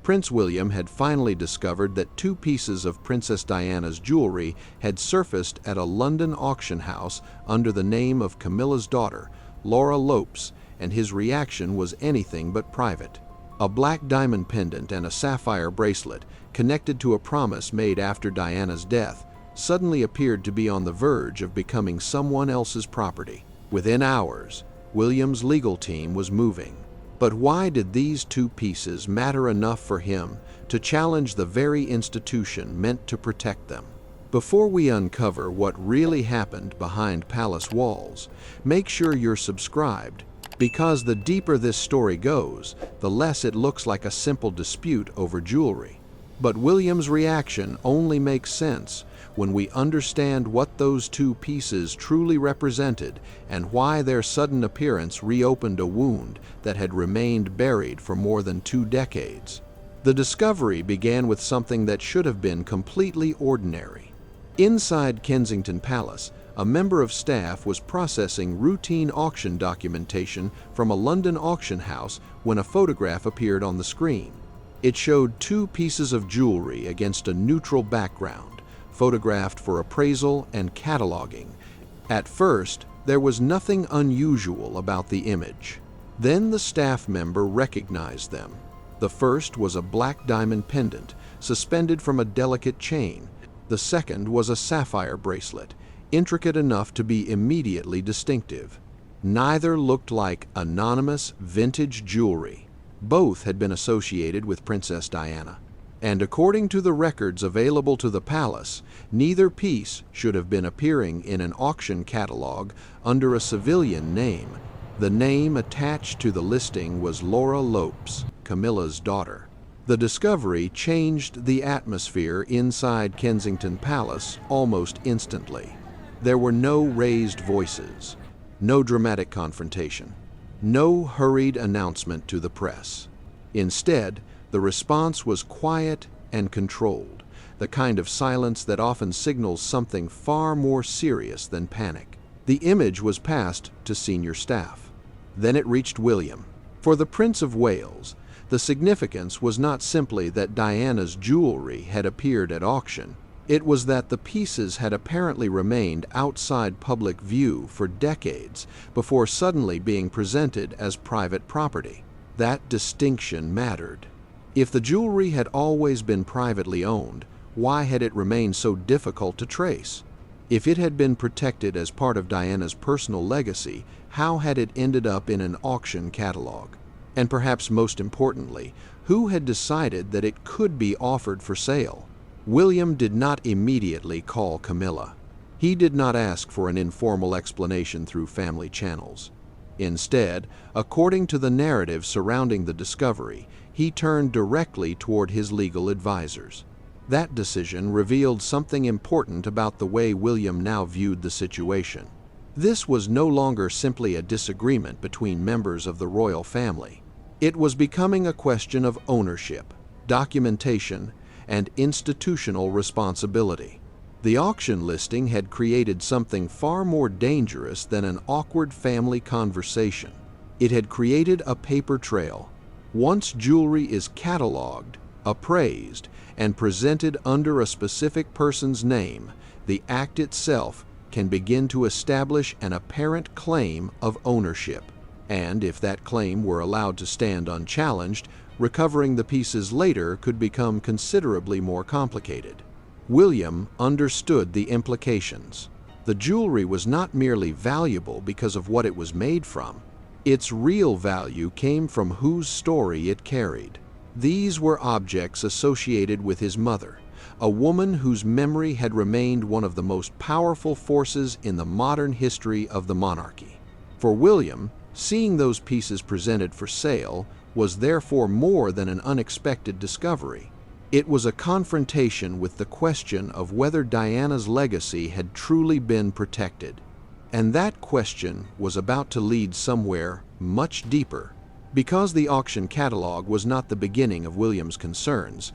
Prince William had finally discovered that 2 pieces of Princess Diana's jewelry had surfaced at a London auction house under the name of Camilla's daughter, Laura Lopes, and his reaction was anything but private. A black diamond pendant and a sapphire bracelet, connected to a promise made after Diana's death, suddenly appeared to be on the verge of becoming someone else's property. Within hours, William's legal team was moving. But why did these 2 pieces matter enough for him to challenge the very institution meant to protect them? Before we uncover what really happened behind palace walls, make sure you're subscribed, because the deeper this story goes, the less it looks like a simple dispute over jewelry. But William's reaction only makes sense when we understand what those 2 pieces truly represented and why their sudden appearance reopened a wound that had remained buried for more than 2 decades. The discovery began with something that should have been completely ordinary. Inside Kensington Palace, a member of staff was processing routine auction documentation from a London auction house when a photograph appeared on the screen. It showed 2 pieces of jewelry against a neutral background, photographed for appraisal and cataloging. At first, there was nothing unusual about the image. Then the staff member recognized them. The first was a black diamond pendant, suspended from a delicate chain. The second was a sapphire bracelet, intricate enough to be immediately distinctive. Neither looked like anonymous vintage jewelry. Both had been associated with Princess Diana. And according to the records available to the palace, neither piece should have been appearing in an auction catalog under a civilian name. The name attached to the listing was Laura Lopes, Camilla's daughter. The discovery changed the atmosphere inside Kensington Palace almost instantly. There were no raised voices, no dramatic confrontation, no hurried announcement to the press. Instead, the response was quiet and controlled, the kind of silence that often signals something far more serious than panic. The image was passed to senior staff. Then it reached William. For the Prince of Wales, the significance was not simply that Diana's jewelry had appeared at auction. It was that the pieces had apparently remained outside public view for decades before suddenly being presented as private property. That distinction mattered. If the jewelry had always been privately owned, why had it remained so difficult to trace? If it had been protected as part of Diana's personal legacy, how had it ended up in an auction catalog? And perhaps most importantly, who had decided that it could be offered for sale? William did not immediately call Camilla. He did not ask for an informal explanation through family channels. Instead, according to the narrative surrounding the discovery, he turned directly toward his legal advisors. That decision revealed something important about the way William now viewed the situation. This was no longer simply a disagreement between members of the royal family. It was becoming a question of ownership, documentation, and institutional responsibility. The auction listing had created something far more dangerous than an awkward family conversation. It had created a paper trail. Once jewelry is cataloged, appraised, and presented under a specific person's name, the act itself can begin to establish an apparent claim of ownership. And if that claim were allowed to stand unchallenged, recovering the pieces later could become considerably more complicated. William understood the implications. The jewelry was not merely valuable because of what it was made from. Its real value came from whose story it carried. These were objects associated with his mother, a woman whose memory had remained one of the most powerful forces in the modern history of the monarchy. For William, seeing those pieces presented for sale was therefore more than an unexpected discovery. It was a confrontation with the question of whether Diana's legacy had truly been protected. And that question was about to lead somewhere much deeper. Because the auction catalog was not the beginning of William's concerns,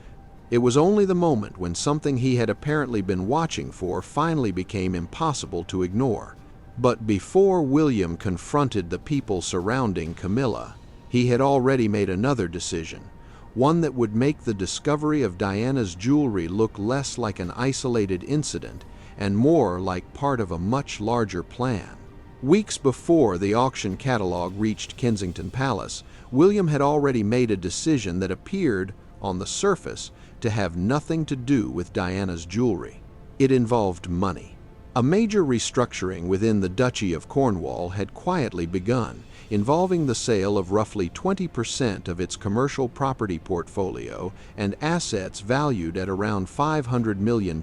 it was only the moment when something he had apparently been watching for finally became impossible to ignore. But before William confronted the people surrounding Camilla, he had already made another decision, one that would make the discovery of Diana's jewelry look less like an isolated incident and more like part of a much larger plan. Weeks before the auction catalog reached Kensington Palace, William had already made a decision that appeared, on the surface, to have nothing to do with Diana's jewelry. It involved money. A major restructuring within the Duchy of Cornwall had quietly begun, involving the sale of roughly 20% of its commercial property portfolio and assets valued at around £500 million.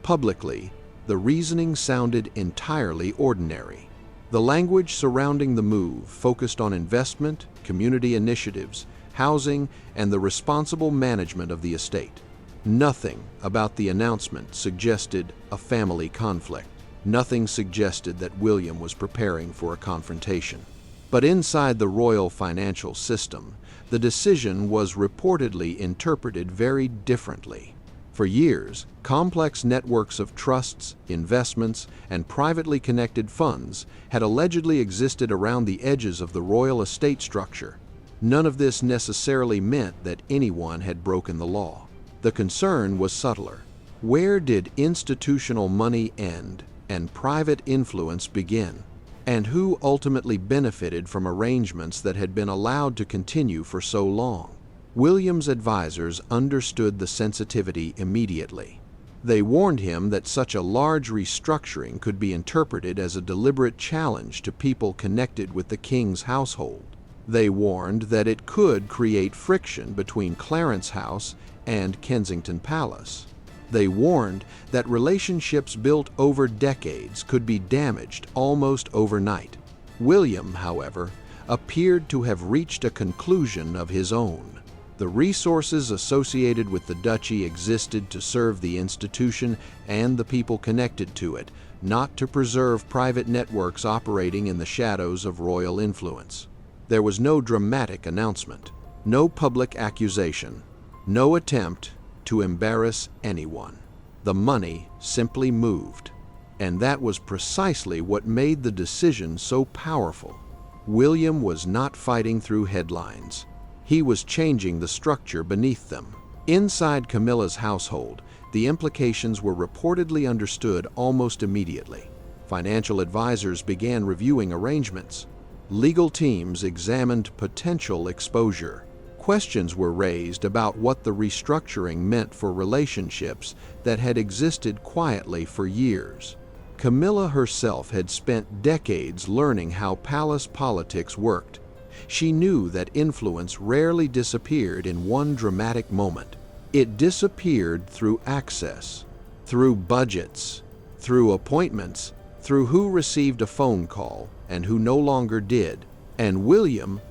Publicly, the reasoning sounded entirely ordinary. The language surrounding the move focused on investment, community initiatives, housing, and the responsible management of the estate. Nothing about the announcement suggested a family conflict. Nothing suggested that William was preparing for a confrontation. But inside the royal financial system, the decision was reportedly interpreted very differently. For years, complex networks of trusts, investments, and privately connected funds had allegedly existed around the edges of the royal estate structure. None of this necessarily meant that anyone had broken the law. The concern was subtler. Where did institutional money end and private influence begin? And who ultimately benefited from arrangements that had been allowed to continue for so long? William's advisors understood the sensitivity immediately. They warned him that such a large restructuring could be interpreted as a deliberate challenge to people connected with the king's household. They warned that it could create friction between Clarence House and Kensington Palace. They warned that relationships built over decades could be damaged almost overnight. William, however, appeared to have reached a conclusion of his own. The resources associated with the duchy existed to serve the institution and the people connected to it, not to preserve private networks operating in the shadows of royal influence. There was no dramatic announcement, no public accusation, no attempt to embarrass anyone. The money simply moved. And that was precisely what made the decision so powerful. William was not fighting through headlines. He was changing the structure beneath them. Inside Camilla's household, the implications were reportedly understood almost immediately. Financial advisors began reviewing arrangements. Legal teams examined potential exposure. Questions were raised about what the restructuring meant for relationships that had existed quietly for years. Camilla herself had spent decades learning how palace politics worked. She knew that influence rarely disappeared in one dramatic moment. It disappeared through access, through budgets, through appointments, through who received a phone call and who no longer did. And William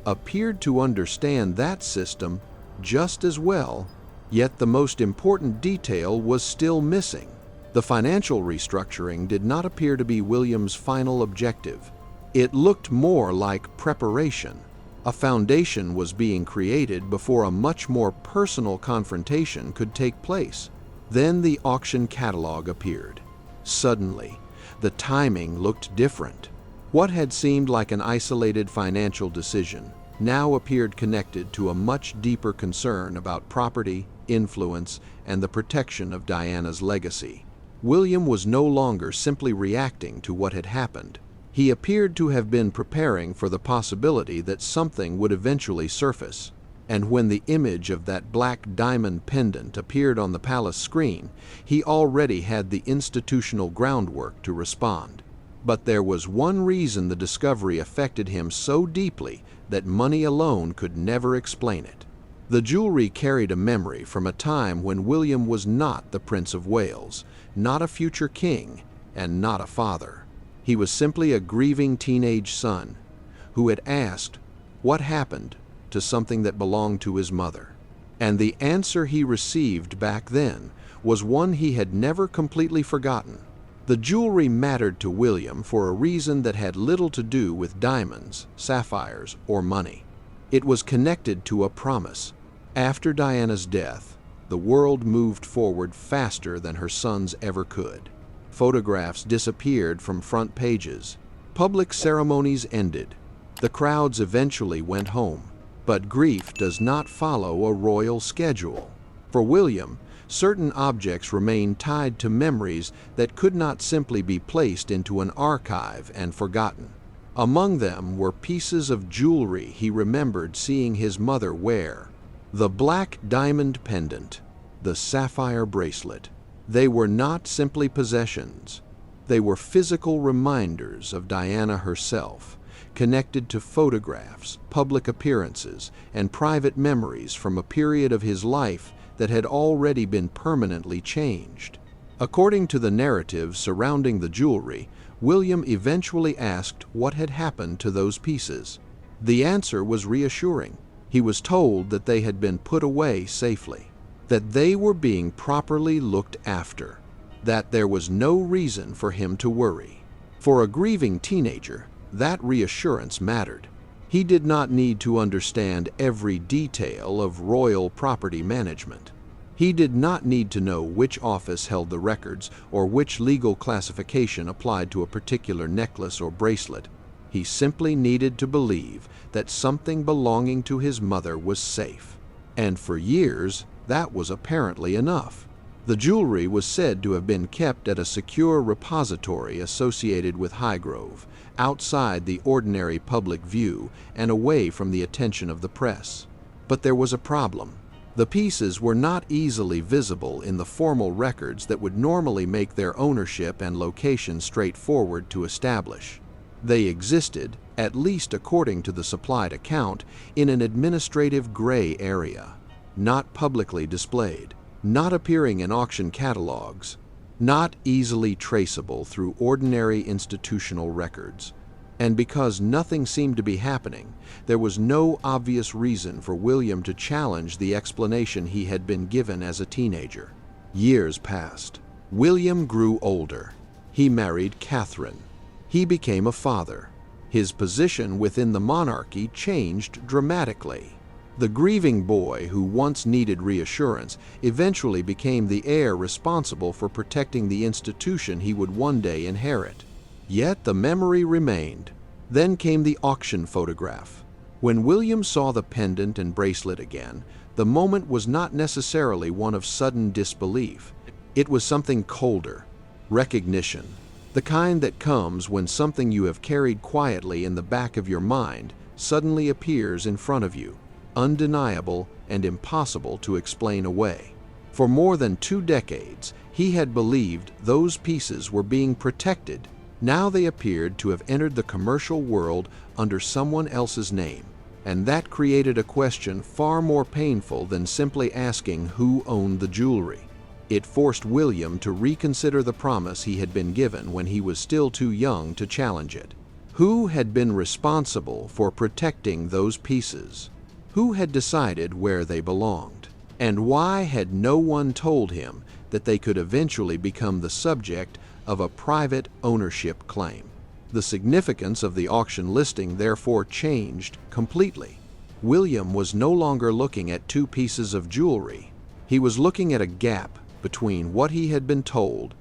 appeared to understand that system just as well, yet the most important detail was still missing. The financial restructuring did not appear to be William's final objective. It looked more like preparation. A foundation was being created before a much more personal confrontation could take place. Then the auction catalog appeared. Suddenly, the timing looked different. What had seemed like an isolated financial decision now appeared connected to a much deeper concern about property, influence, and the protection of Diana's legacy. William was no longer simply reacting to what had happened. He appeared to have been preparing for the possibility that something would eventually surface. And when the image of that black diamond pendant appeared on the palace screen, he already had the institutional groundwork to respond. But there was one reason the discovery affected him so deeply that money alone could never explain it. The jewelry carried a memory from a time when William was not the Prince of Wales, not a future king, and not a father. He was simply a grieving teenage son who had asked, "What happened?" to something that belonged to his mother. And the answer he received back then was one he had never completely forgotten. The jewelry mattered to William for a reason that had little to do with diamonds, sapphires, or money. It was connected to a promise. After Diana's death, the world moved forward faster than her sons ever could. Photographs disappeared from front pages. Public ceremonies ended. The crowds eventually went home. But grief does not follow a royal schedule. For William, certain objects remained tied to memories that could not simply be placed into an archive and forgotten. Among them were pieces of jewelry he remembered seeing his mother wear. The black diamond pendant, the sapphire bracelet. They were not simply possessions. They were physical reminders of Diana herself, connected to photographs, public appearances, and private memories from a period of his life that had already been permanently changed. According to the narrative surrounding the jewelry, William eventually asked what had happened to those pieces. The answer was reassuring. He was told that they had been put away safely, that they were being properly looked after, that there was no reason for him to worry. For a grieving teenager, that reassurance mattered. He did not need to understand every detail of royal property management. He did not need to know which office held the records or which legal classification applied to a particular necklace or bracelet. He simply needed to believe that something belonging to his mother was safe. And for years, that was apparently enough. The jewelry was said to have been kept at a secure repository associated with Highgrove, outside the ordinary public view and away from the attention of the press. But there was a problem. The pieces were not easily visible in the formal records that would normally make their ownership and location straightforward to establish. They existed, at least according to the supplied account, in an administrative gray area, not publicly displayed, not appearing in auction catalogs, not easily traceable through ordinary institutional records. And because nothing seemed to be happening, there was no obvious reason for William to challenge the explanation he had been given as a teenager. Years passed. William grew older. He married Catherine. He became a father. His position within the monarchy changed dramatically. The grieving boy who once needed reassurance eventually became the heir responsible for protecting the institution he would one day inherit. Yet the memory remained. Then came the auction photograph. When William saw the pendant and bracelet again, the moment was not necessarily one of sudden disbelief. It was something colder, recognition, the kind that comes when something you have carried quietly in the back of your mind suddenly appears in front of you, undeniable and impossible to explain away. For more than 2 decades, he had believed those pieces were being protected. Now they appeared to have entered the commercial world under someone else's name, and that created a question far more painful than simply asking who owned the jewelry. It forced William to reconsider the promise he had been given when he was still too young to challenge it. Who had been responsible for protecting those pieces? Who had decided where they belonged? And why had no one told him that they could eventually become the subject of a private ownership claim? The significance of the auction listing therefore changed completely. William was no longer looking at 2 pieces of jewelry. He was looking at a gap between what he had been told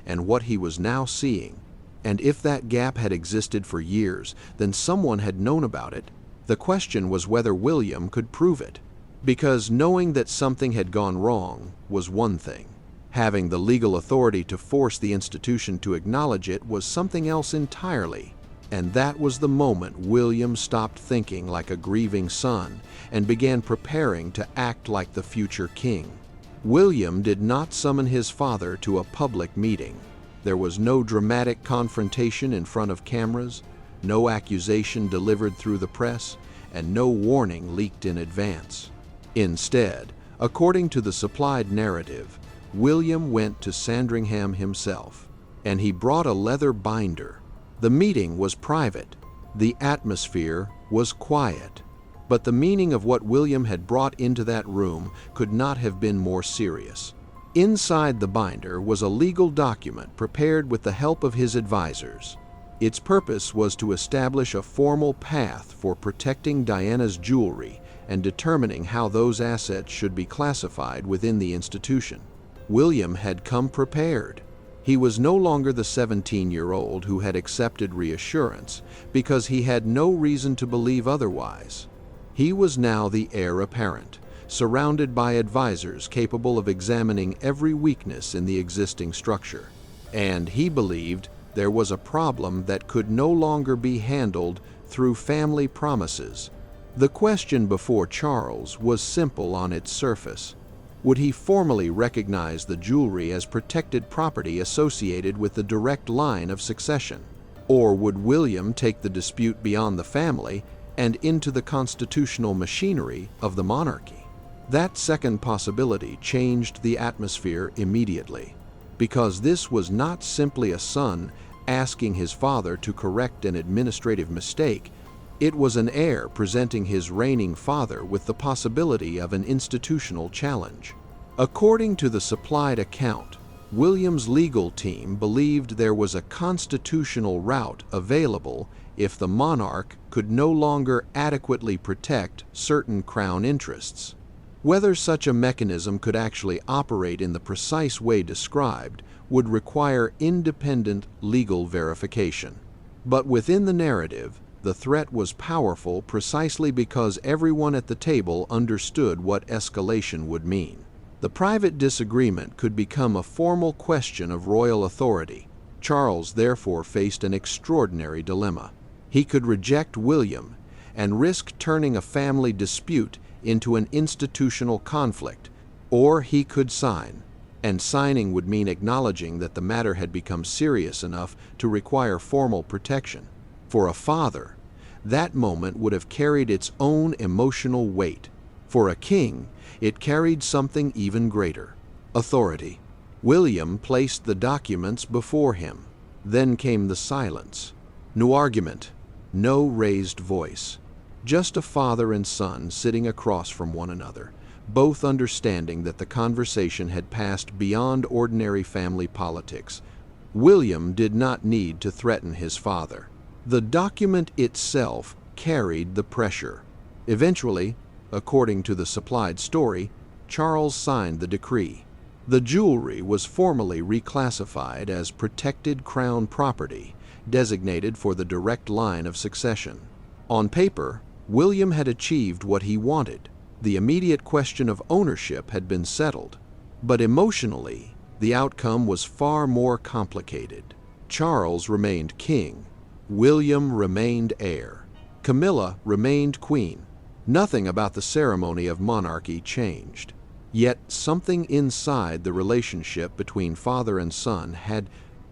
and what he was now seeing. And if that gap had existed for years, then someone had known about it. The question was whether William could prove it. Because knowing that something had gone wrong was one thing. Having the legal authority to force the institution to acknowledge it was something else entirely. And that was the moment William stopped thinking like a grieving son and began preparing to act like the future king. William did not summon his father to a public meeting. There was no dramatic confrontation in front of cameras, no accusation delivered through the press, and no warning leaked in advance. Instead, according to the supplied narrative, William went to Sandringham himself, and he brought a leather binder. The meeting was private. The atmosphere was quiet. But the meaning of what William had brought into that room could not have been more serious. Inside the binder was a legal document prepared with the help of his advisors. Its purpose was to establish a formal path for protecting Diana's jewelry and determining how those assets should be classified within the institution. William had come prepared. He was no longer the 17-year-old who had accepted reassurance because he had no reason to believe otherwise. He was now the heir apparent, surrounded by advisors capable of examining every weakness in the existing structure. And he believed there was a problem that could no longer be handled through family promises. The question before Charles was simple on its surface. Would he formally recognize the jewelry as protected property associated with the direct line of succession? Or would William take the dispute beyond the family and into the constitutional machinery of the monarchy? That second possibility changed the atmosphere immediately, because this was not simply a son asking his father to correct an administrative mistake. It was an heir presenting his reigning father with the possibility of an institutional challenge. According to the supplied account, William's legal team believed there was a constitutional route available if the monarch could no longer adequately protect certain crown interests. Whether such a mechanism could actually operate in the precise way described would require independent legal verification. But within the narrative, the threat was powerful precisely because everyone at the table understood what escalation would mean. The private disagreement could become a formal question of royal authority. Charles therefore faced an extraordinary dilemma. He could reject William and risk turning a family dispute into an institutional conflict, or he could sign, and signing would mean acknowledging that the matter had become serious enough to require formal protection. For a father, that moment would have carried its own emotional weight. For a king, it carried something even greater: authority. William placed the documents before him. Then came the silence. No argument, no raised voice. Just a father and son sitting across from one another, both understanding that the conversation had passed beyond ordinary family politics. William did not need to threaten his father. The document itself carried the pressure. Eventually, according to the supplied story, Charles signed the decree. The jewelry was formally reclassified as protected crown property, designated for the direct line of succession. On paper, William had achieved what he wanted. The immediate question of ownership had been settled. But emotionally, the outcome was far more complicated. Charles remained king. William remained heir. Camilla remained queen. Nothing about the ceremony of monarchy changed. Yet something inside the relationship between father and son had,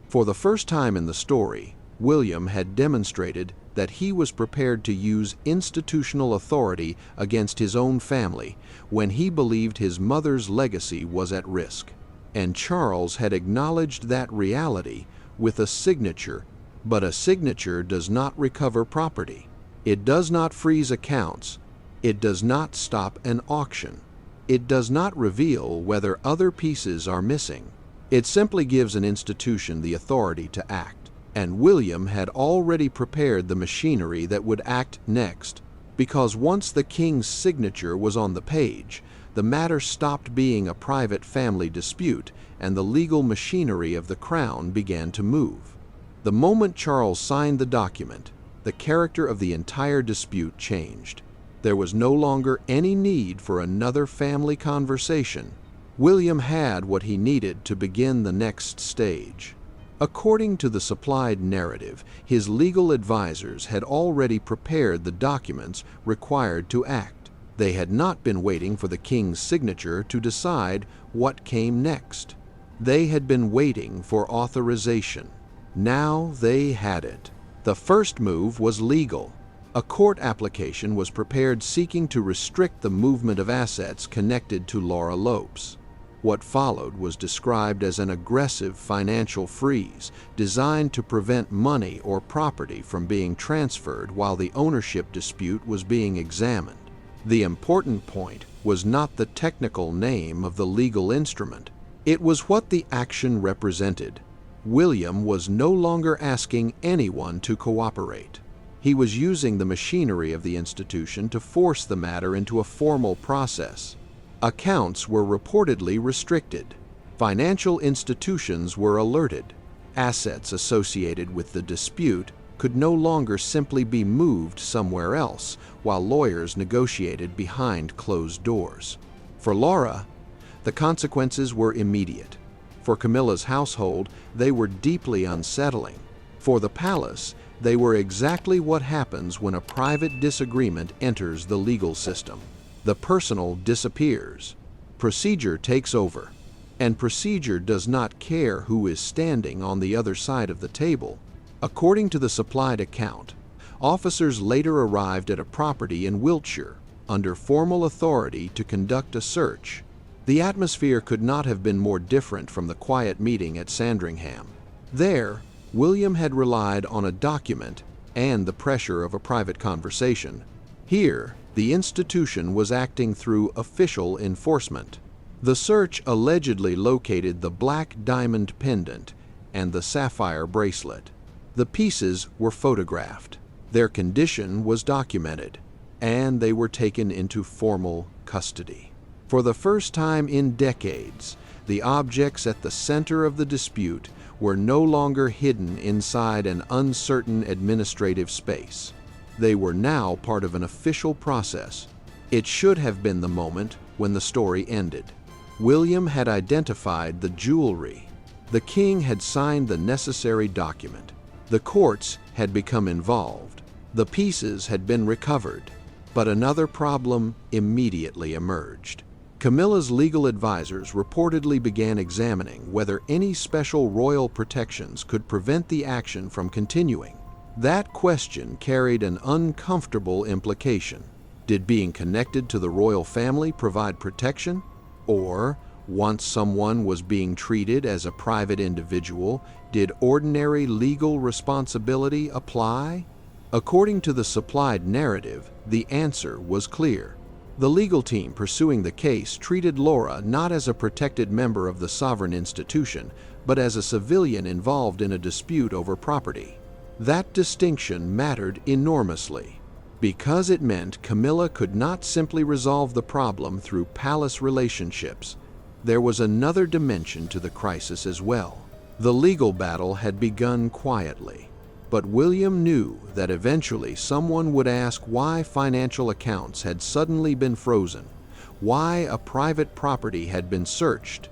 for the first time in the story, William had demonstrated that he was prepared to use institutional authority against his own family when he believed his mother's legacy was at risk. And Charles had acknowledged that reality with a signature. But a signature does not recover property. It does not freeze accounts. It does not stop an auction. It does not reveal whether other pieces are missing. It simply gives an institution the authority to act. And William had already prepared the machinery that would act next, because once the king's signature was on the page, the matter stopped being a private family dispute and the legal machinery of the crown began to move. The moment Charles signed the document, the character of the entire dispute changed. There was no longer any need for another family conversation. William had what he needed to begin the next stage. According to the supplied narrative, his legal advisors had already prepared the documents required to act. They had not been waiting for the king's signature to decide what came next. They had been waiting for authorization. Now they had it. The first move was legal. A court application was prepared seeking to restrict the movement of assets connected to Laura Lopes. What followed was described as an aggressive financial freeze designed to prevent money or property from being transferred while the ownership dispute was being examined. The important point was not the technical name of the legal instrument. It was what the action represented. William was no longer asking anyone to cooperate. He was using the machinery of the institution to force the matter into a formal process. Accounts were reportedly restricted. Financial institutions were alerted. Assets associated with the dispute could no longer simply be moved somewhere else while lawyers negotiated behind closed doors. For Laura, the consequences were immediate. For Camilla's household, they were deeply unsettling. For the palace, they were exactly what happens when a private disagreement enters the legal system. The personal disappears. Procedure takes over. And procedure does not care who is standing on the other side of the table. According to the supplied account, officers later arrived at a property in Wiltshire under formal authority to conduct a search. The atmosphere could not have been more different from the quiet meeting at Sandringham. There, William had relied on a document and the pressure of a private conversation. Here, the institution was acting through official enforcement. The search allegedly located the black diamond pendant and the sapphire bracelet. The pieces were photographed. Their condition was documented, and they were taken into formal custody. For the first time in decades, the objects at the center of the dispute were no longer hidden inside an uncertain administrative space. They were now part of an official process. It should have been the moment when the story ended. William had identified the jewelry. The king had signed the necessary document. The courts had become involved. The pieces had been recovered. But another problem immediately emerged. Camilla's legal advisors reportedly began examining whether any special royal protections could prevent the action from continuing. That question carried an uncomfortable implication. Did being connected to the royal family provide protection? Or, once someone was being treated as a private individual, did ordinary legal responsibility apply? According to the supplied narrative, the answer was clear. The legal team pursuing the case treated Laura not as a protected member of the sovereign institution, but as a civilian involved in a dispute over property. That distinction mattered enormously, because it meant Camilla could not simply resolve the problem through palace relationships. There was another dimension to the crisis as well. The legal battle had begun quietly, but William knew that eventually someone would ask why financial accounts had suddenly been frozen, why a private property had been searched,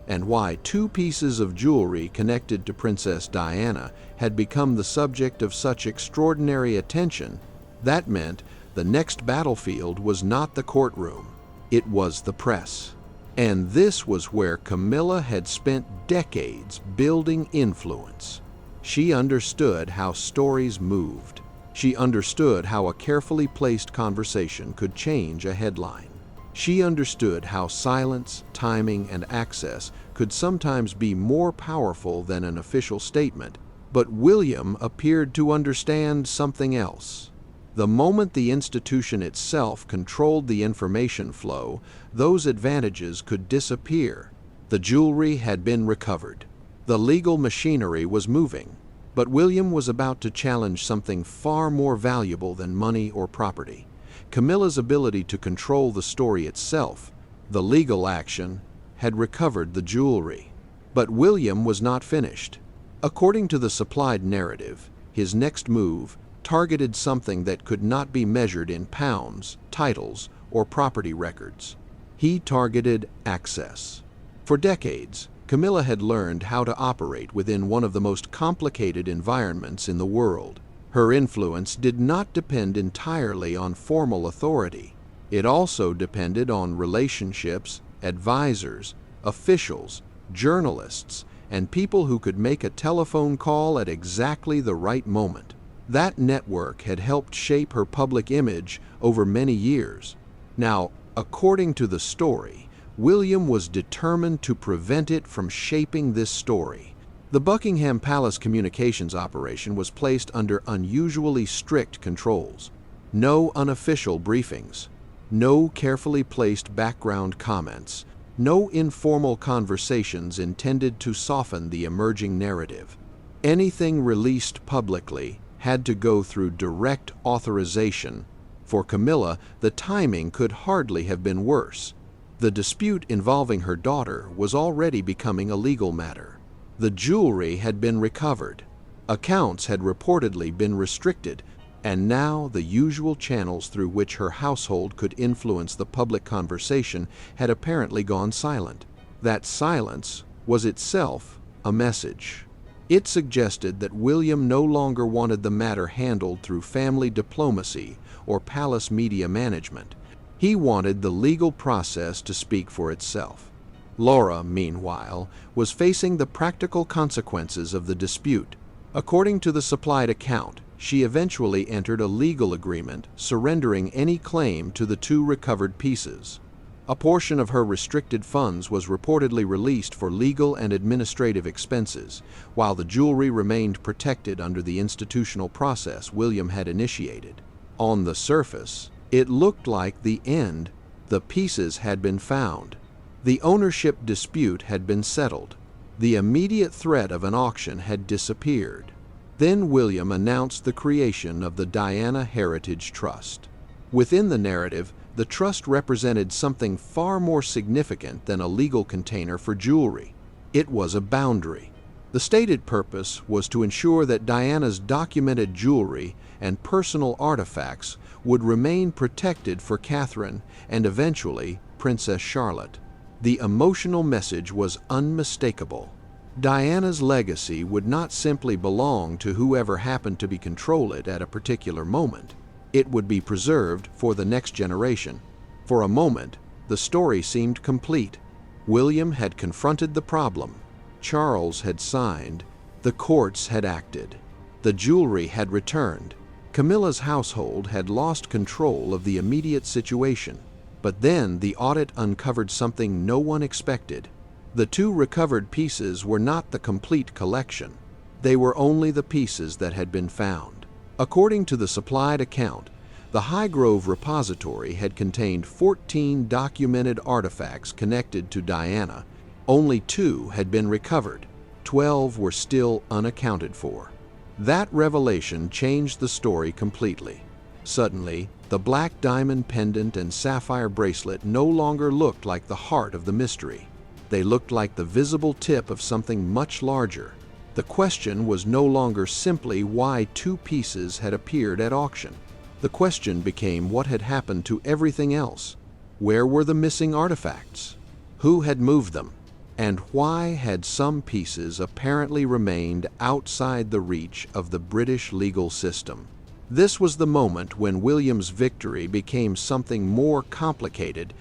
and why 2 pieces of jewelry connected to Princess Diana had become the subject of such extraordinary attention. That meant the next battlefield was not the courtroom, it was the press. And this was where Camilla had spent decades building influence. She understood how stories moved. She understood how a carefully placed conversation could change a headline. She understood how silence, timing, and access could sometimes be more powerful than an official statement. But William appeared to understand something else. The moment the institution itself controlled the information flow, those advantages could disappear. The jewelry had been recovered. The legal machinery was moving. But William was about to challenge something far more valuable than money or property. Camilla's ability to control the story itself. The legal action had recovered the jewelry. But William was not finished. According to the supplied narrative, his next move targeted something that could not be measured in pounds, titles, or property records. He targeted access. For decades, Camilla had learned how to operate within one of the most complicated environments in the world. Her influence did not depend entirely on formal authority. It also depended on relationships, advisors, officials, journalists, and people who could make a telephone call at exactly the right moment. That network had helped shape her public image over many years. Now, according to the story, William was determined to prevent it from shaping this story. The Buckingham Palace communications operation was placed under unusually strict controls. No unofficial briefings, no carefully placed background comments, no informal conversations intended to soften the emerging narrative. Anything released publicly had to go through direct authorization. For Camilla, the timing could hardly have been worse. The dispute involving her daughter was already becoming a legal matter. The jewelry had been recovered. Accounts had reportedly been restricted, and now the usual channels through which her household could influence the public conversation had apparently gone silent. That silence was itself a message. It suggested that William no longer wanted the matter handled through family diplomacy or palace media management. He wanted the legal process to speak for itself. Laura, meanwhile, was facing the practical consequences of the dispute. According to the supplied account, she eventually entered a legal agreement surrendering any claim to the 2 recovered pieces. A portion of her restricted funds was reportedly released for legal and administrative expenses, while the jewelry remained protected under the institutional process William had initiated. On the surface, it looked like the end. The pieces had been found. The ownership dispute had been settled. The immediate threat of an auction had disappeared. Then William announced the creation of the Diana Heritage Trust. Within the narrative, the trust represented something far more significant than a legal container for jewelry. It was a boundary. The stated purpose was to ensure that Diana's documented jewelry and personal artifacts would remain protected for Catherine and eventually Princess Charlotte. The emotional message was unmistakable. Diana's legacy would not simply belong to whoever happened to be controlling it at a particular moment. It would be preserved for the next generation. For a moment, the story seemed complete. William had confronted the problem. Charles had signed. The courts had acted. The jewelry had returned. Camilla's household had lost control of the immediate situation. But then the audit uncovered something no one expected. The 2 recovered pieces were not the complete collection. They were only the pieces that had been found. According to the supplied account, the Highgrove repository had contained 14 documented artifacts connected to Diana. Only 2 had been recovered. 12 were still unaccounted for. That revelation changed the story completely. Suddenly, the black diamond pendant and sapphire bracelet no longer looked like the heart of the mystery. They looked like the visible tip of something much larger. The question was no longer simply why 2 pieces had appeared at auction. The question became what had happened to everything else. Where were the missing artifacts? Who had moved them? And why had some pieces apparently remained outside the reach of the British legal system? This was the moment when William's victory became something more complicated.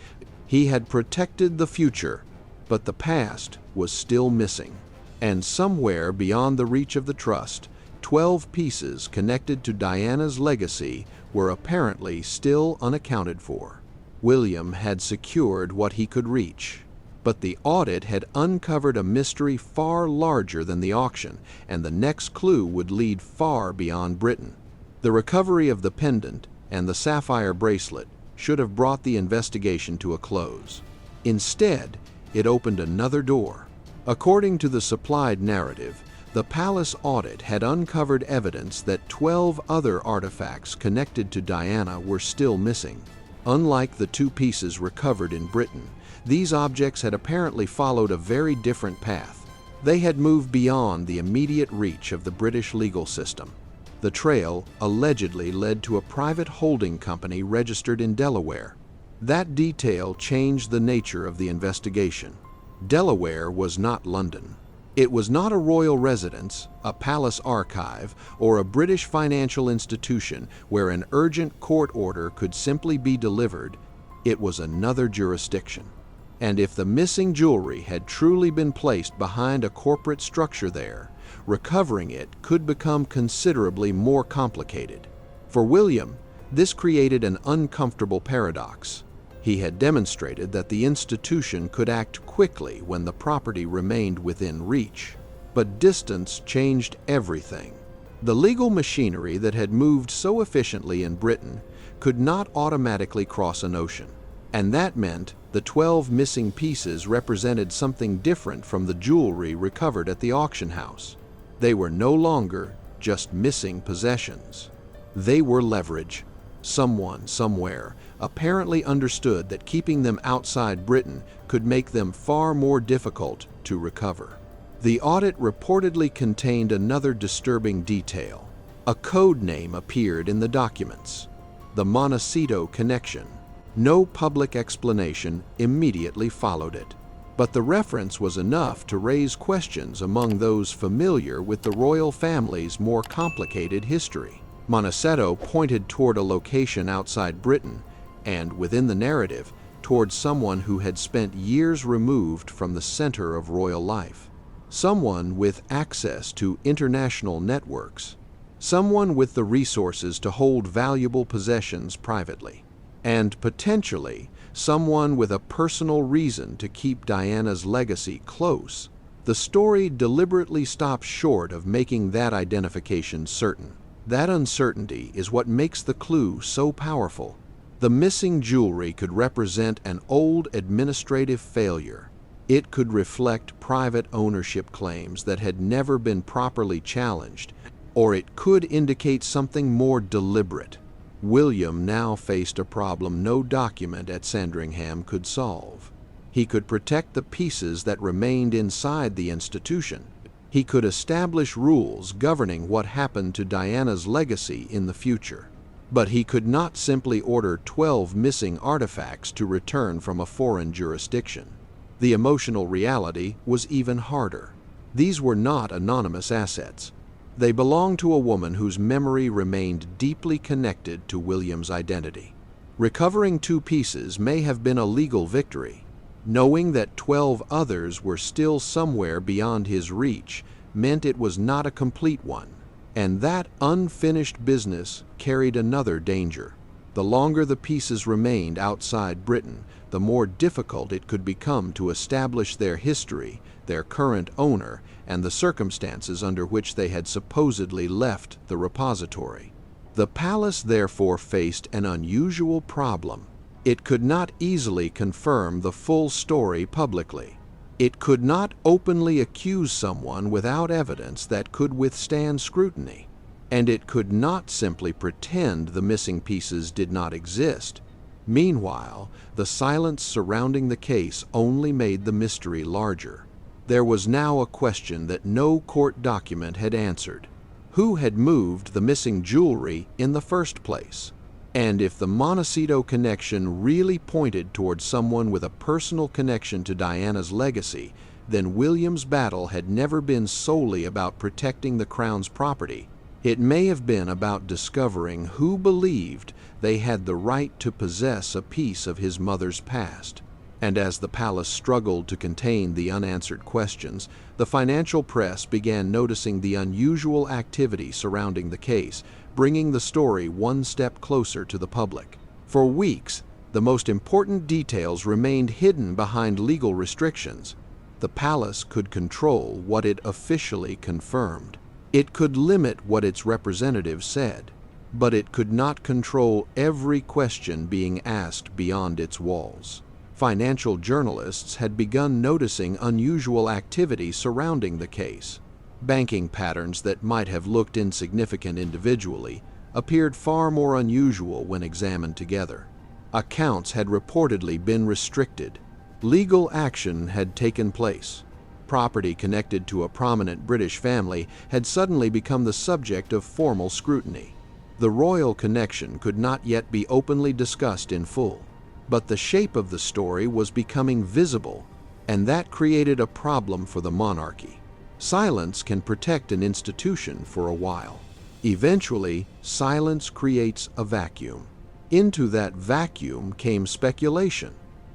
He had protected the future, but the past was still missing. And somewhere beyond the reach of the trust, 12 pieces connected to Diana's legacy were apparently still unaccounted for. William had secured what he could reach. But the audit had uncovered a mystery far larger than the auction, and the next clue would lead far beyond Britain. The recovery of the pendant and the sapphire bracelet should have brought the investigation to a close. Instead, it opened another door. According to the supplied narrative, the palace audit had uncovered evidence that 12 other artifacts connected to Diana were still missing. Unlike the 2 pieces recovered in Britain, these objects had apparently followed a very different path. They had moved beyond the immediate reach of the British legal system. The trail allegedly led to a private holding company registered in Delaware. That detail changed the nature of the investigation. Delaware was not London. It was not a royal residence, a palace archive, or a British financial institution where an urgent court order could simply be delivered. It was another jurisdiction. And if the missing jewelry had truly been placed behind a corporate structure there, recovering it could become considerably more complicated. For William, this created an uncomfortable paradox. He had demonstrated that the institution could act quickly when the property remained within reach. But distance changed everything. The legal machinery that had moved so efficiently in Britain could not automatically cross an ocean. And that meant the 12 missing pieces represented something different from the jewelry recovered at the auction house. They were no longer just missing possessions. They were leverage. Someone, somewhere, apparently understood that keeping them outside Britain could make them far more difficult to recover. The audit reportedly contained another disturbing detail. A code name appeared in the documents: the Montecito connection. No public explanation immediately followed it, but the reference was enough to raise questions among those familiar with the royal family's more complicated history. Montecito pointed toward a location outside Britain, and within the narrative, toward someone who had spent years removed from the center of royal life. Someone with access to international networks. Someone with the resources to hold valuable possessions privately. And potentially, someone with a personal reason to keep Diana's legacy close. The story deliberately stops short of making that identification certain. That uncertainty is what makes the clue so powerful. The missing jewelry could represent an old administrative failure. It could reflect private ownership claims that had never been properly challenged, or it could indicate something more deliberate. William now faced a problem no document at Sandringham could solve. He could protect the pieces that remained inside the institution. He could establish rules governing what happened to Diana's legacy in the future. But he could not simply order 12 missing artifacts to return from a foreign jurisdiction. The emotional reality was even harder. These were not anonymous assets. They belonged to a woman whose memory remained deeply connected to William's identity. Recovering 2 pieces may have been a legal victory. Knowing that 12 others were still somewhere beyond his reach meant it was not a complete one. And that unfinished business carried another danger. The longer the pieces remained outside Britain, the more difficult it could become to establish their history, their current owner, and the circumstances under which they had supposedly left the repository. The palace therefore faced an unusual problem. It could not easily confirm the full story publicly. It could not openly accuse someone without evidence that could withstand scrutiny. And it could not simply pretend the missing pieces did not exist. Meanwhile, the silence surrounding the case only made the mystery larger. There was now a question that no court document had answered. Who had moved the missing jewelry in the first place? And if the Montecito connection really pointed toward someone with a personal connection to Diana's legacy, then William's battle had never been solely about protecting the crown's property. It may have been about discovering who believed they had the right to possess a piece of his mother's past. And as the palace struggled to contain the unanswered questions, the financial press began noticing the unusual activity surrounding the case, bringing the story one step closer to the public. For weeks, the most important details remained hidden behind legal restrictions. The palace could control what it officially confirmed. It could limit what its representatives said, but it could not control every question being asked beyond its walls. Financial journalists had begun noticing unusual activity surrounding the case. Banking patterns that might have looked insignificant individually appeared far more unusual when examined together. Accounts had reportedly been restricted. Legal action had taken place. Property connected to a prominent British family had suddenly become the subject of formal scrutiny. The royal connection could not yet be openly discussed in full. But the shape of the story was becoming visible, and that created a problem for the monarchy. Silence can protect an institution for a while. Eventually, silence creates a vacuum. Into that vacuum came speculation.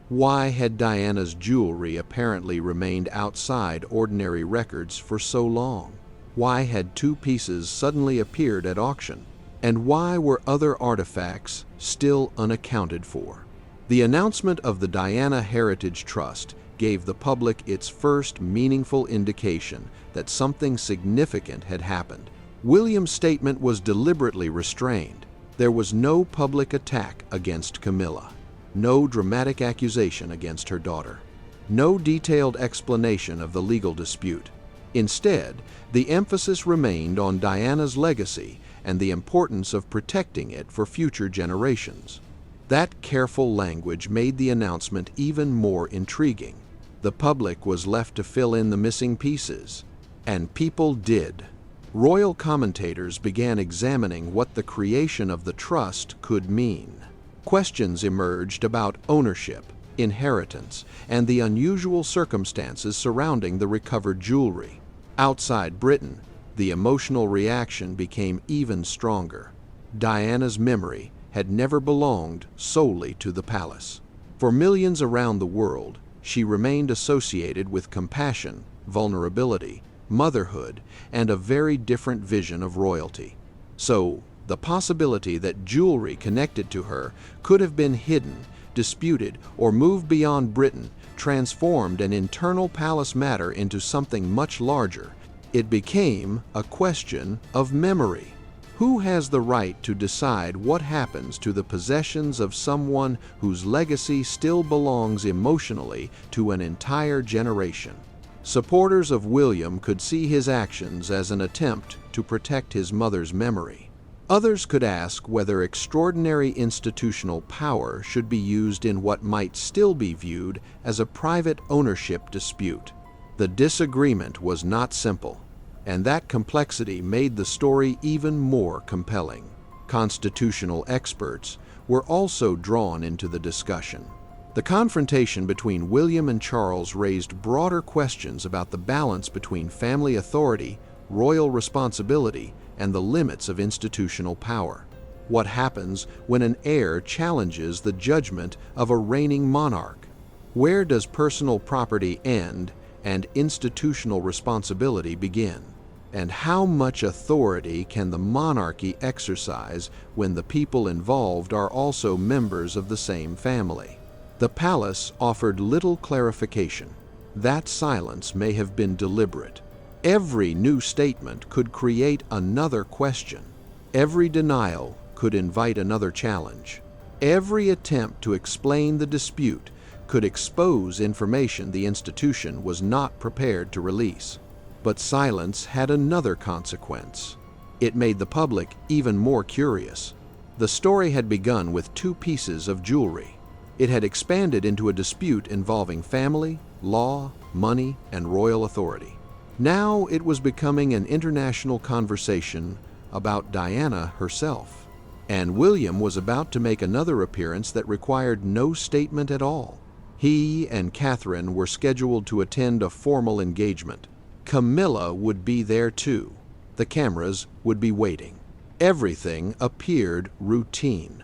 Why had Diana's jewelry apparently remained outside ordinary records for so long? Why had 2 pieces suddenly appeared at auction? And why were other artifacts still unaccounted for? The announcement of the Diana Heritage Trust gave the public its first meaningful indication that something significant had happened. William's statement was deliberately restrained. There was no public attack against Camilla, no dramatic accusation against her daughter, no detailed explanation of the legal dispute. Instead, the emphasis remained on Diana's legacy and the importance of protecting it for future generations. That careful language made the announcement even more intriguing. The public was left to fill in the missing pieces. And people did. Royal commentators began examining what the creation of the trust could mean. Questions emerged about ownership, inheritance, and the unusual circumstances surrounding the recovered jewelry. Outside Britain, the emotional reaction became even stronger. Diana's memory had never belonged solely to the palace. For millions around the world, she remained associated with compassion, vulnerability, motherhood, and a very different vision of royalty. So, the possibility that jewelry connected to her could have been hidden, disputed, or moved beyond Britain transformed an internal palace matter into something much larger. It became a question of memory. Who has the right to decide what happens to the possessions of someone whose legacy still belongs emotionally to an entire generation? Supporters of William could see his actions as an attempt to protect his mother's memory. Others could ask whether extraordinary institutional power should be used in what might still be viewed as a private ownership dispute. The disagreement was not simple, and that complexity made the story even more compelling. Constitutional experts were also drawn into the discussion. The confrontation between William and Charles raised broader questions about the balance between family authority, royal responsibility, and the limits of institutional power. What happens when an heir challenges the judgment of a reigning monarch? Where does personal property end and institutional responsibility begin? And how much authority can the monarchy exercise when the people involved are also members of the same family? The palace offered little clarification. That silence may have been deliberate. Every new statement could create another question. Every denial could invite another challenge. Every attempt to explain the dispute could expose information the institution was not prepared to release. But silence had another consequence. It made the public even more curious. The story had begun with two pieces of jewelry. It had expanded into a dispute involving family, law, money, and royal authority. Now it was becoming an international conversation about Diana herself. And William was about to make another appearance that required no statement at all. He and Catherine were scheduled to attend a formal engagement. Camilla would be there too. The cameras would be waiting. Everything appeared routine,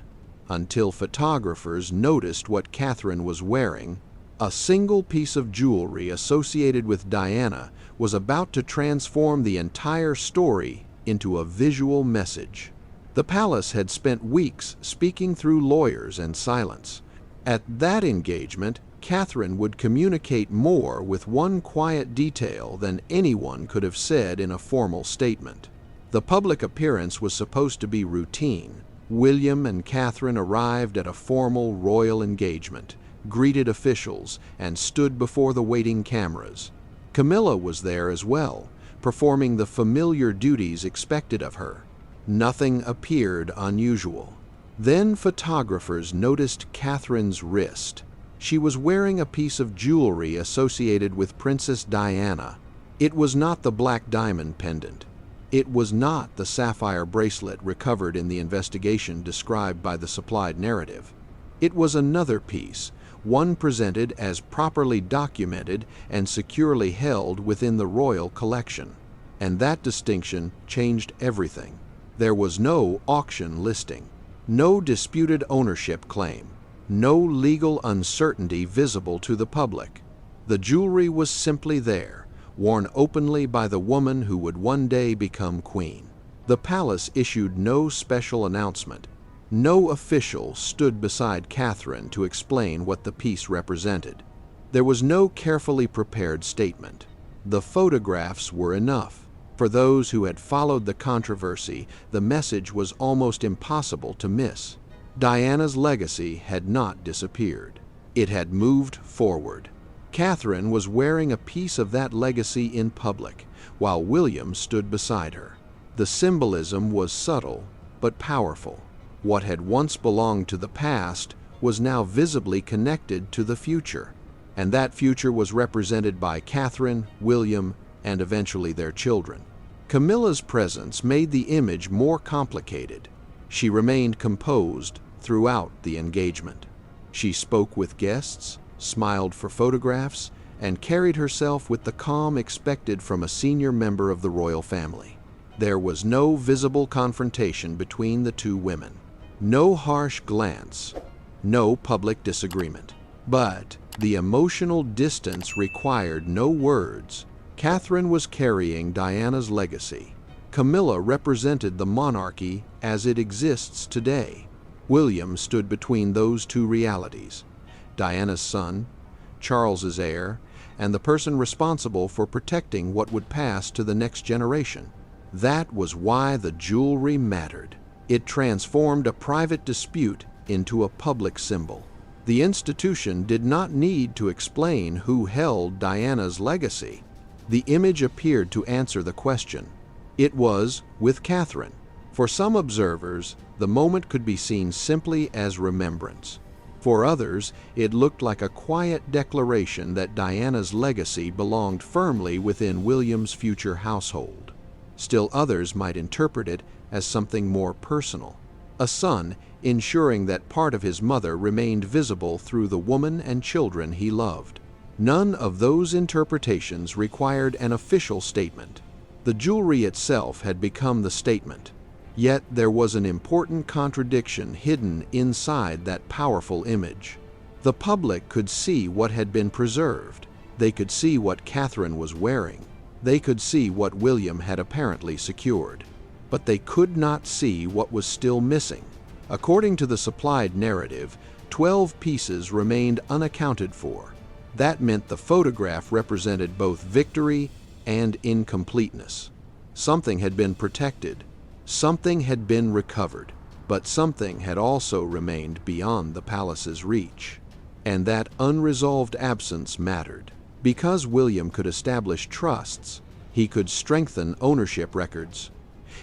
until photographers noticed what Catherine was wearing. A single piece of jewelry associated with Diana was about to transform the entire story into a visual message. The palace had spent weeks speaking through lawyers and silence. At that engagement, Catherine would communicate more with one quiet detail than anyone could have said in a formal statement. The public appearance was supposed to be routine. William and Catherine arrived at a formal royal engagement, greeted officials, and stood before the waiting cameras. Camilla was there as well, performing the familiar duties expected of her. Nothing appeared unusual. Then photographers noticed Catherine's wrist. She was wearing a piece of jewelry associated with Princess Diana. It was not the black diamond pendant. It was not the sapphire bracelet recovered in the investigation described by the supplied narrative. It was another piece, one presented as properly documented and securely held within the royal collection. And that distinction changed everything. There was no auction listing, no disputed ownership claim, no legal uncertainty visible to the public. The jewelry was simply there, worn openly by the woman who would one day become queen. The palace issued no special announcement. No official stood beside Catherine to explain what the piece represented. There was no carefully prepared statement. The photographs were enough. For those who had followed the controversy, the message was almost impossible to miss. Diana's legacy had not disappeared. It had moved forward. Catherine was wearing a piece of that legacy in public, while William stood beside her. The symbolism was subtle, but powerful. What had once belonged to the past was now visibly connected to the future, and that future was represented by Catherine, William, and eventually their children. Camilla's presence made the image more complicated. She remained composed throughout the engagement. She spoke with guests, smiled for photographs, and carried herself with the calm expected from a senior member of the royal family. There was no visible confrontation between the two women. No harsh glance, no public disagreement. But the emotional distance required no words. Catherine was carrying Diana's legacy. Camilla represented the monarchy as it exists today. William stood between those two realities: Diana's son, Charles's heir, and the person responsible for protecting what would pass to the next generation. That was why the jewelry mattered. It transformed a private dispute into a public symbol. The institution did not need to explain who held Diana's legacy. The image appeared to answer the question. It was with Catherine. For some observers, the moment could be seen simply as remembrance. For others, it looked like a quiet declaration that Diana's legacy belonged firmly within William's future household. Still others might interpret it as something more personal. A son ensuring that part of his mother remained visible through the woman and children he loved. None of those interpretations required an official statement. The jewelry itself had become the statement. Yet there was an important contradiction hidden inside that powerful image. The public could see what had been preserved. They could see what Catherine was wearing. They could see what William had apparently secured. But they could not see what was still missing. According to the supplied narrative, 12 pieces remained unaccounted for. That meant the photograph represented both victory and incompleteness. Something had been protected. Something had been recovered, but something had also remained beyond the palace's reach. And that unresolved absence mattered. Because William could establish trusts, he could strengthen ownership records.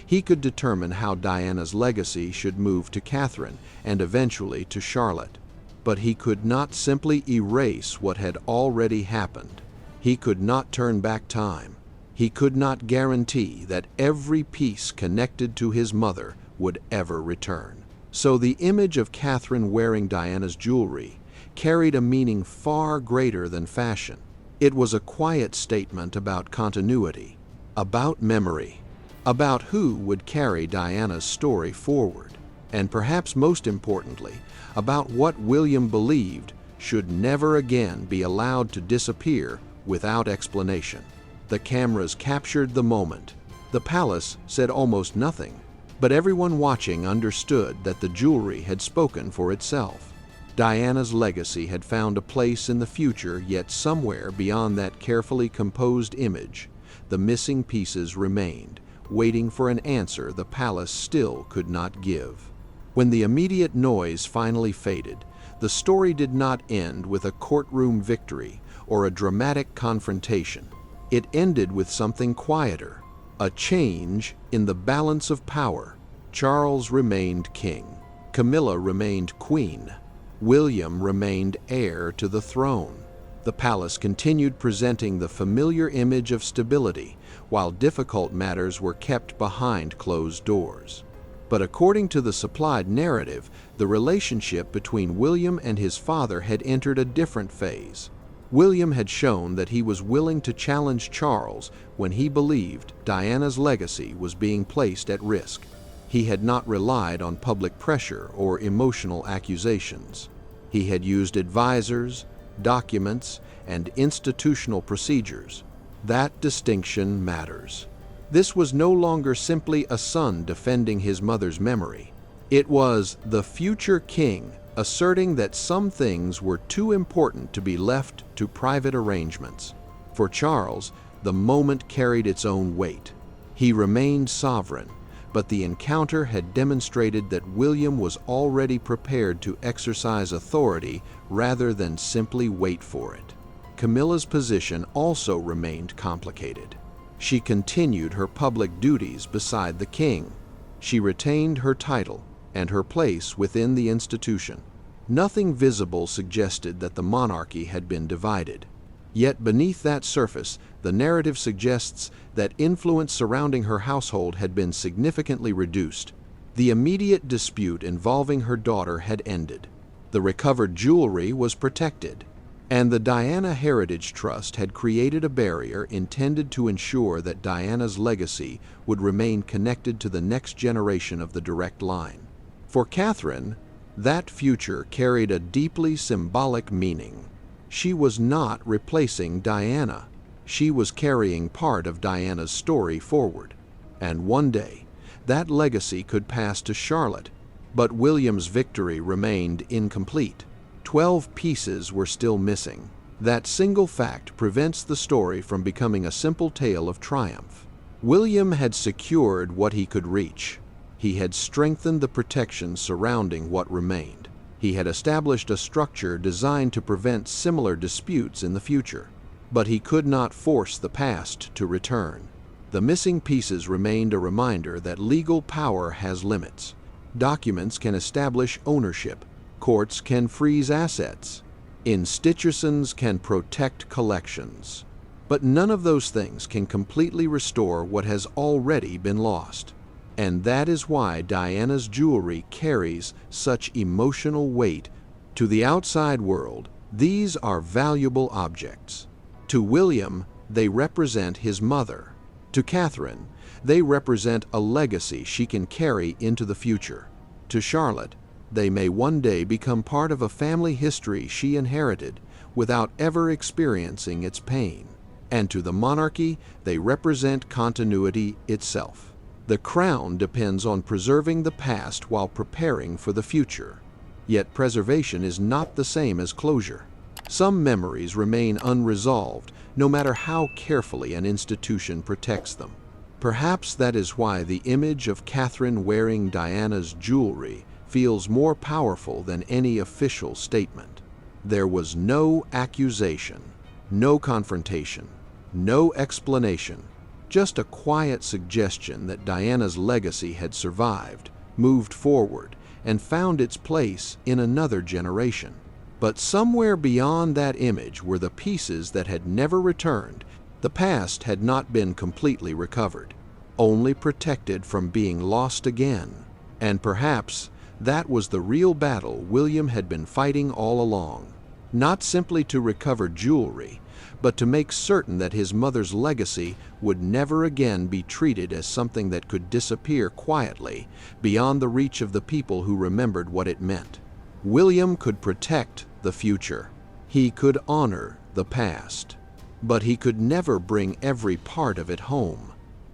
He could determine how Diana's legacy should move to Catherine and eventually to Charlotte. But he could not simply erase what had already happened. He could not turn back time. He could not guarantee that every piece connected to his mother would ever return. So the image of Catherine wearing Diana's jewelry carried a meaning far greater than fashion. It was a quiet statement about continuity, about memory, about who would carry Diana's story forward, and perhaps most importantly, about what William believed should never again be allowed to disappear without explanation. The cameras captured the moment. The palace said almost nothing, but everyone watching understood that the jewelry had spoken for itself. Diana's legacy had found a place in the future, yet somewhere beyond that carefully composed image, the missing pieces remained, waiting for an answer the palace still could not give. When the immediate noise finally faded, the story did not end with a courtroom victory or a dramatic confrontation. It ended with something quieter, a change in the balance of power. Charles remained king. Camilla remained queen. William remained heir to the throne. The palace continued presenting the familiar image of stability, while difficult matters were kept behind closed doors. But according to the supplied narrative, the relationship between William and his father had entered a different phase. William had shown that he was willing to challenge Charles when he believed Diana's legacy was being placed at risk. He had not relied on public pressure or emotional accusations. He had used advisors, documents, and institutional procedures. That distinction matters. This was no longer simply a son defending his mother's memory. It was the future king asserting that some things were too important to be left to private arrangements. For Charles, the moment carried its own weight. He remained sovereign, but the encounter had demonstrated that William was already prepared to exercise authority rather than simply wait for it. Camilla's position also remained complicated. She continued her public duties beside the king. She retained her title and her place within the institution. Nothing visible suggested that the monarchy had been divided. Yet beneath that surface, the narrative suggests that influence surrounding her household had been significantly reduced. The immediate dispute involving her daughter had ended. The recovered jewelry was protected, and the Diana Heritage Trust had created a barrier intended to ensure that Diana's legacy would remain connected to the next generation of the direct line. For Catherine, that future carried a deeply symbolic meaning. She was not replacing Diana. She was carrying part of Diana's story forward. And one day, that legacy could pass to Charlotte. But William's victory remained incomplete. 12 pieces were still missing. That single fact prevents the story from becoming a simple tale of triumph. William had secured what he could reach. He had strengthened the protection surrounding what remained. He had established a structure designed to prevent similar disputes in the future. But he could not force the past to return. The missing pieces remained a reminder that legal power has limits. Documents can establish ownership. Courts can freeze assets. Institutions can protect collections. But none of those things can completely restore what has already been lost. And that is why Diana's jewelry carries such emotional weight. To the outside world, these are valuable objects. To William, they represent his mother. To Catherine, they represent a legacy she can carry into the future. To Charlotte, they may one day become part of a family history she inherited without ever experiencing its pain. And to the monarchy, they represent continuity itself. The crown depends on preserving the past while preparing for the future. Yet preservation is not the same as closure. Some memories remain unresolved, no matter how carefully an institution protects them. Perhaps that is why the image of Catherine wearing Diana's jewelry feels more powerful than any official statement. There was no accusation, no confrontation, no explanation, just a quiet suggestion that Diana's legacy had survived, moved forward, and found its place in another generation. But somewhere beyond that image were the pieces that had never returned. The past had not been completely recovered, only protected from being lost again. And perhaps that was the real battle William had been fighting all along. Not simply to recover jewelry, but to make certain that his mother's legacy would never again be treated as something that could disappear quietly beyond the reach of the people who remembered what it meant. William could protect the future. He could honor the past. But he could never bring every part of it home.